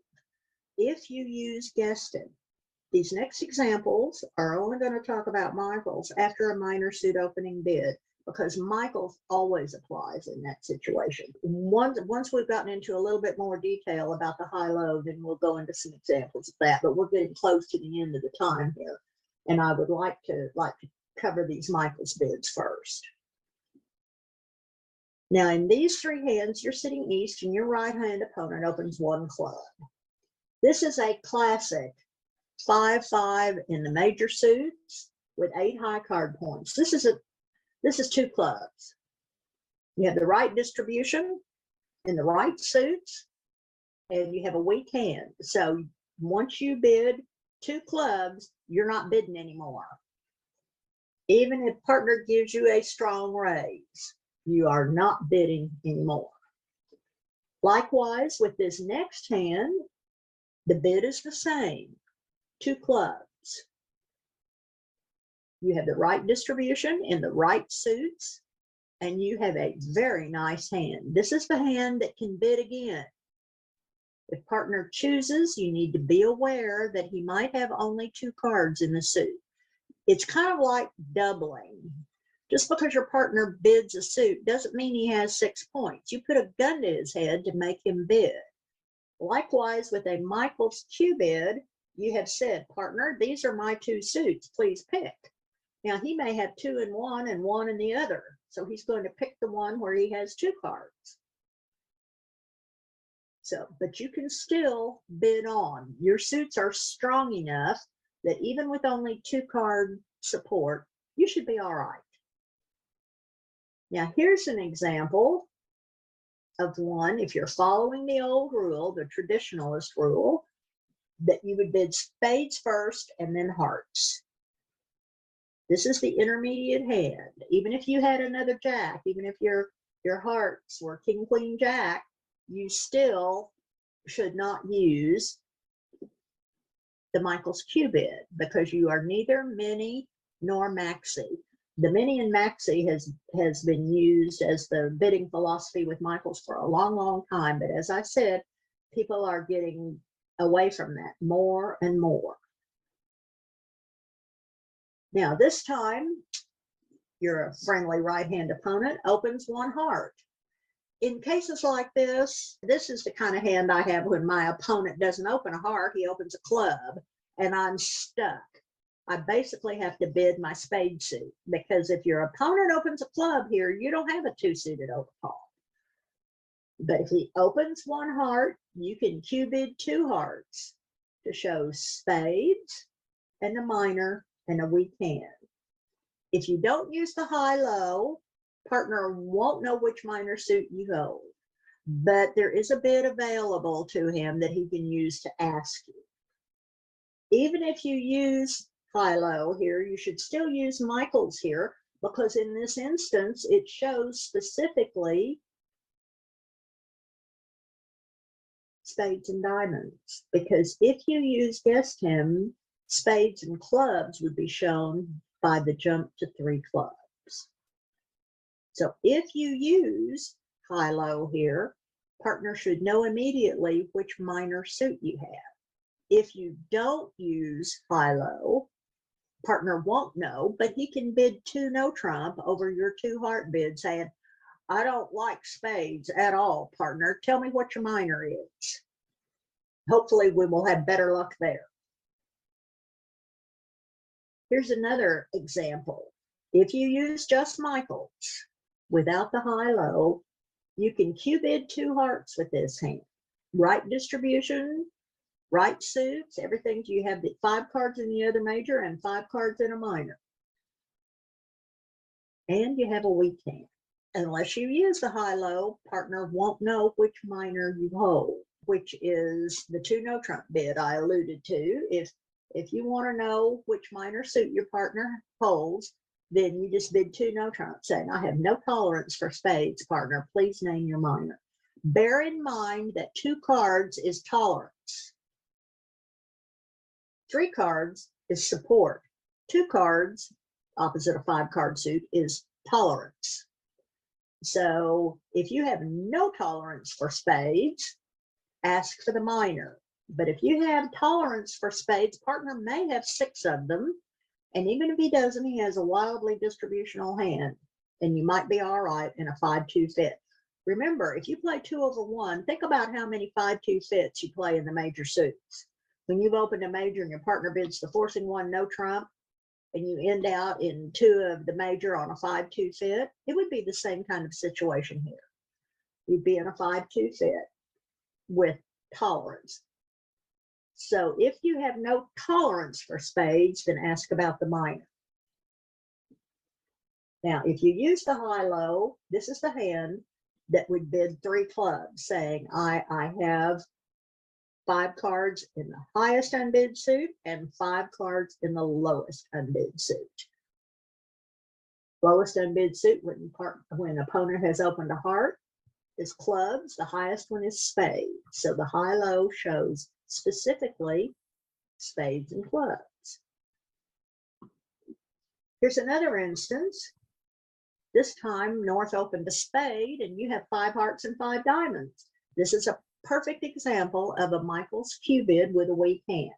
If you use Ghesten, these next examples are only going to talk about Michaels after a minor suit opening bid, because Michaels always applies in that situation. Once we've gotten into a little bit more detail about the high-low, then we'll go into some examples of that, but we're getting close to the end of the time here. And I would like to cover these Michaels bids first. Now, in these 3 hands, you're sitting east and your right-hand opponent opens 1 club. This is a classic 5-5 in the major suits with 8 high card points. This is 2 clubs. You have the right distribution in the right suits, and you have a weak hand. So once you bid 2 clubs, you're not bidding anymore. Even if partner gives you a strong raise, you are not bidding anymore. Likewise, with this next hand, the bid is the same, 2 clubs. You have the right distribution in the right suits, and you have a very nice hand. This is the hand that can bid again. If partner chooses, you need to be aware that he might have only 2 cards in the suit. It's kind of like doubling. Just because your partner bids a suit doesn't mean he has 6 points. You put a gun to his head to make him bid. Likewise, with a Michaels Q bid, you have said, partner, these are my 2 suits, please pick. Now, he may have 2 in one and 1 in the other. So he's going to pick the one where he has 2 cards. So, but you can still bid on. Your suits are strong enough that even with only 2 card support, you should be all right. Now, here's an example of one, if you're following the old rule, the traditionalist rule, that you would bid spades first and then hearts. This is the intermediate hand. Even if you had another jack, even if your hearts were king, queen, jack, you still should not use the Michaels Q bid because you are neither mini nor maxi. The mini and maxi has been used as the bidding philosophy with Michaels for a long, long time. But as I said, people are getting away from that more and more. Now, this time, your friendly right-hand opponent opens 1 heart. In cases like this, this is the kind of hand I have when my opponent doesn't open a heart, he opens a club, and I'm stuck. I basically have to bid my spade suit, because if your opponent opens a club here, you don't have a 2-suited overcall. But if he opens 1 heart, you can Q bid 2 hearts to show spades and a minor and a weak hand. If you don't use the high-low, partner won't know which minor suit you hold, but there is a bid available to him that he can use to ask you. Even if you use high-low here, you should still use Michael's here, because in this instance, it shows specifically spades and diamonds. Because if you use Ghesten, spades and clubs would be shown by the jump to 3 clubs. So if you use high-low here, partner should know immediately which minor suit you have. If you don't use high-low, partner won't know, but he can bid 2 no trump over your 2 heart bid, saying, I don't like spades at all, partner. Tell me what your minor is. Hopefully we will have better luck there. Here's another example. If you use just Michael's without the high-low, you can Q bid 2 hearts with this hand. Right distribution, right suits, everything. You have the 5 cards in the other major and 5 cards in a minor. And you have a weak hand. Unless you use the high-low, partner won't know which minor you hold, which is the 2 no trump bid I alluded to. If you want to know which minor suit your partner holds, then you just bid 2 no trump, saying, I have no tolerance for spades, partner. Please name your minor. Bear in mind that 2 cards is tolerance. 3 cards is support. 2 cards, opposite a 5 card suit, is tolerance. So if you have no tolerance for spades, ask for the minor. But if you have tolerance for spades, partner may have 6 of them. And even if he doesn't, he has a wildly distributional hand, and you might be all right in a 5-2 fit. Remember, if you play 2 over 1, think about how many 5-2 fits you play in the major suits. When you've opened a major and your partner bids the forcing 1 no trump, and you end out in 2 of the major on a 5-2 fit, it would be the same kind of situation here. You'd be in a 5-2 fit with tolerance. So if you have no tolerance for spades, then ask about the minor. Now, if you use the high-low, this is the hand that would bid 3 clubs, saying, I have 5 cards in the highest unbid suit and 5 cards in the lowest unbid suit. Lowest unbid suit when opponent has opened a heart is clubs. The highest one is spades. So the high-low shows specifically spades and clubs. Here's another instance. This time North opened a spade and you have 5 hearts and 5 diamonds. This is a perfect example of a Michael's Q bid with a weak hand.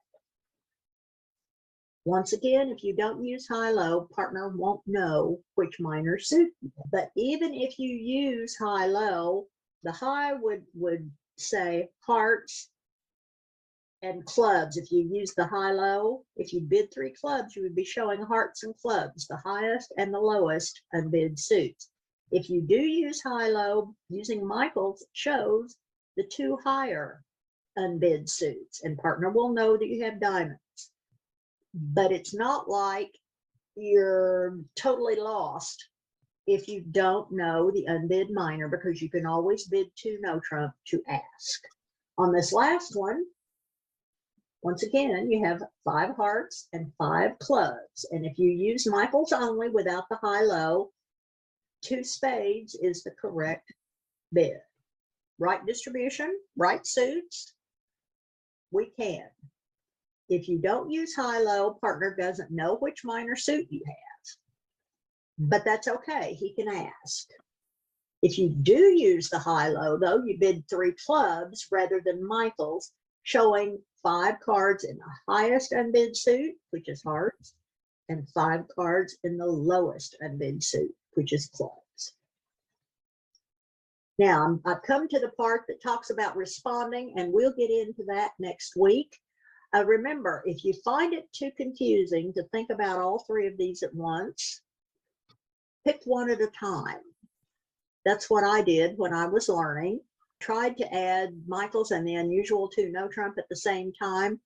Once again, if you don't use high-low, partner won't know which minor suit. But even if you use high-low, the high would say hearts and clubs. If you use the high-low, if you bid 3 clubs, you would be showing hearts and clubs, the highest and the lowest unbid suits. If you do use high-low, using Michael's shows the 2 higher unbid suits, and partner will know that you have diamonds. But it's not like you're totally lost if you don't know the unbid minor, because you can always bid 2 no trump to ask. On this last one, once again, you have 5 hearts and 5 clubs. And if you use Michael's only without the high-low, 2 spades is the correct bid. Right distribution, right suits, we can. If you don't use high-low, partner doesn't know which minor suit you have. But that's okay, he can ask. If you do use the high-low, though, you bid 3 clubs rather than Michael's, showing 5 cards in the highest unbid suit, which is hearts, and 5 cards in the lowest unbid suit, which is clubs. Now, I've come to the part that talks about responding, and we'll get into that next week. Remember, if you find it too confusing to think about all 3 of these at once, pick one at a time. That's what I did when I was learning. Tried to add Michael's and the unusual 2 no trump at the same time,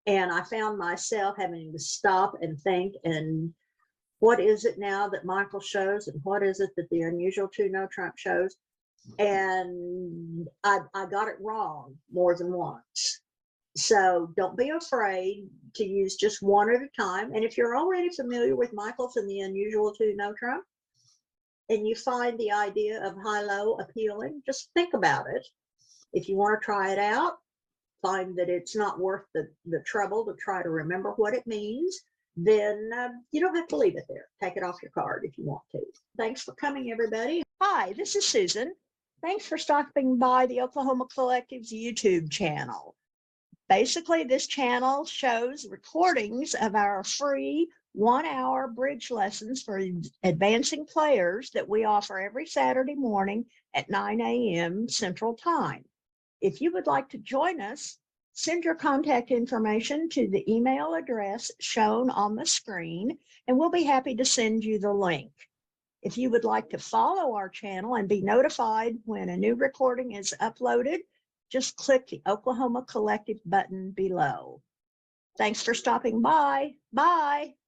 and I found myself having to stop and think and what is it now that Michael shows and what is it that the unusual two no trump shows. And I got it wrong more than once. So don't be afraid to use just one at a time. And if you're already familiar with Michael's and the unusual two no trump, and you find the idea of high-low appealing, just think about it. If you want to try it out, find that it's not worth the trouble to try to remember what it means, then you don't have to leave it there. Take it off your card if you want to. Thanks for coming, everybody. Hi, this is Susan. Thanks for stopping by the Oklahoma Collective's YouTube channel. Basically, this channel shows recordings of our free 1-hour bridge lessons for advancing players that we offer every Saturday morning at 9 a.m. Central Time. If you would like to join us, send your contact information to the email address shown on the screen, and we'll be happy to send you the link. If you would like to follow our channel and be notified when a new recording is uploaded, just click the Oklahoma Collective button below. Thanks for stopping by. Bye.